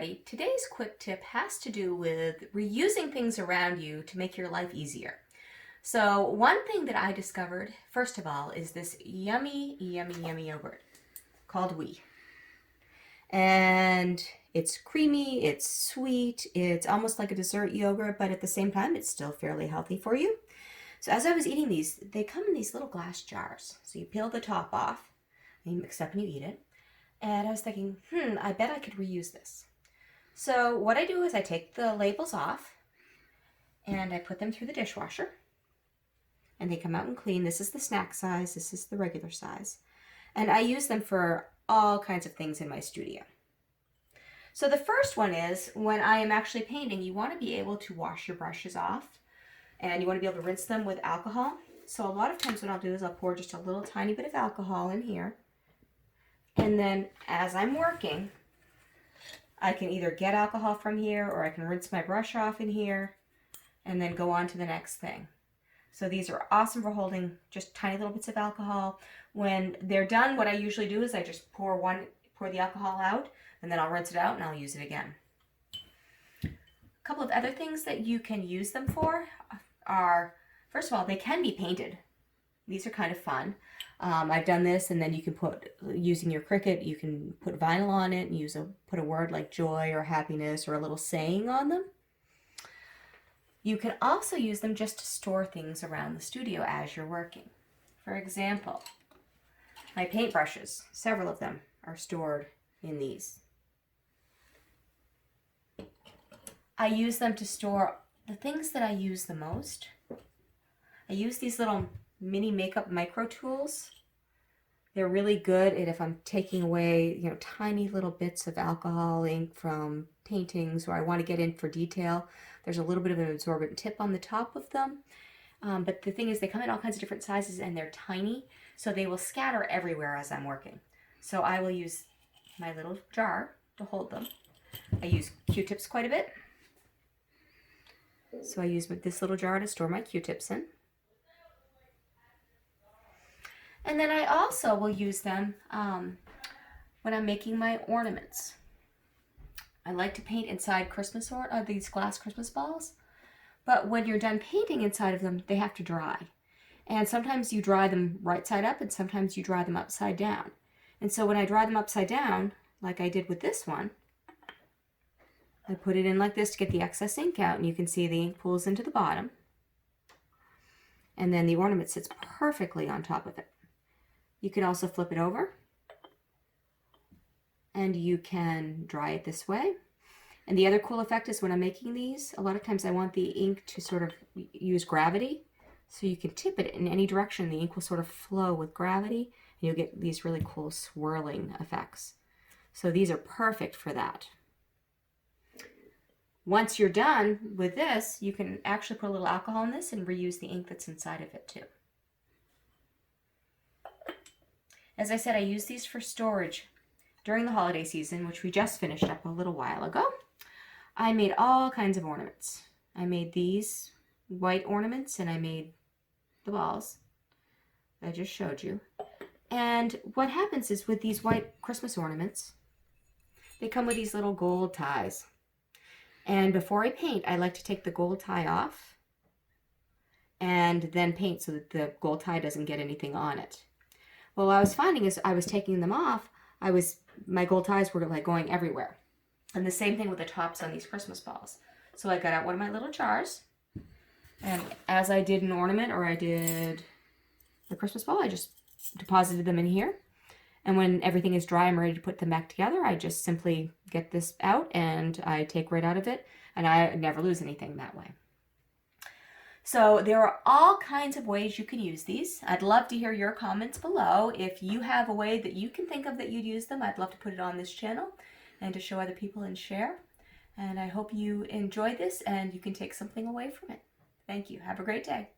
everybody. Today's quick tip has to do with reusing things around you to make your life easier. So one thing that I discovered, first of all, is this yummy, yummy, yummy yogurt called Oui. And it's creamy, it's sweet, it's almost like a dessert yogurt, but at the same time, it's still fairly healthy for you. So as I was eating these, they come in these little glass jars. So you peel the top off, and you mix it up and you eat it. And I was thinking, I bet I could reuse this. So what I do is I take the labels off and I put them through the dishwasher and they come out and clean. This is the snack size, this is the regular size. And I use them for all kinds of things in my studio. So the first one is when I am actually painting, you want to be able to wash your brushes off and you want to be able to rinse them with alcohol. So a lot of times what I'll do is I'll pour just a little tiny bit of alcohol in here. And then as I'm working, I can either get alcohol from here or I can rinse my brush off in here and then go on to the next thing. So these are awesome for holding just tiny little bits of alcohol. When they're done, what I usually do is I just pour the alcohol out and then I'll rinse it out and I'll use it again. A couple of other things that you can use them for are, first of all, they can be painted. These are kind of fun. I've done this, and then you can put, using your Cricut, you can put vinyl on it and put a word like joy or happiness or a little saying on them. You can also use them just to store things around the studio as you're working. For example, my paintbrushes, several of them are stored in these. I use them to store the things that I use the most. I use these little mini makeup micro tools. They're really good at if I'm taking away, tiny little bits of alcohol ink from paintings or I want to get in for detail. There's a little bit of an absorbent tip on the top of them. But the thing is they come in all kinds of different sizes and they're tiny, so they will scatter everywhere as I'm working. So I will use my little jar to hold them. I use Q-tips quite a bit. So I use this little jar to store my Q-tips in. And then I also will use them when I'm making my ornaments. I like to paint inside these glass Christmas balls, but when you're done painting inside of them, they have to dry. And sometimes you dry them right side up and sometimes you dry them upside down. And so when I dry them upside down, like I did with this one, I put it in like this to get the excess ink out, and you can see the ink pools into the bottom. And then the ornament sits perfectly on top of it. You can also flip it over and you can dry it this way. And the other cool effect is when I'm making these, a lot of times I want the ink to sort of use gravity. So you can tip it in any direction. The ink will sort of flow with gravity and you'll get these really cool swirling effects. So these are perfect for that. Once you're done with this, you can actually put a little alcohol in this and reuse the ink that's inside of it too. As I said, I use these for storage during the holiday season, which we just finished up a little while ago. I made all kinds of ornaments. I made these white ornaments and I made the balls I just showed you. And what happens is with these white Christmas ornaments, they come with these little gold ties. And before I paint, I like to take the gold tie off and then paint so that the gold tie doesn't get anything on it. Well, what I was finding is I was taking them off, my gold ties were like going everywhere. And the same thing with the tops on these Christmas balls. So I got out one of my little jars, and as I did an ornament or I did the Christmas ball, I just deposited them in here. And when everything is dry, I'm ready to put them back together. I just simply get this out and I take right out of it, and I never lose anything that way. So there are all kinds of ways you can use these. I'd love to hear your comments below. If you have a way that you can think of that you'd use them, I'd love to put it on this channel and to show other people and share. And I hope you enjoy this and you can take something away from it. Thank you. Have a great day.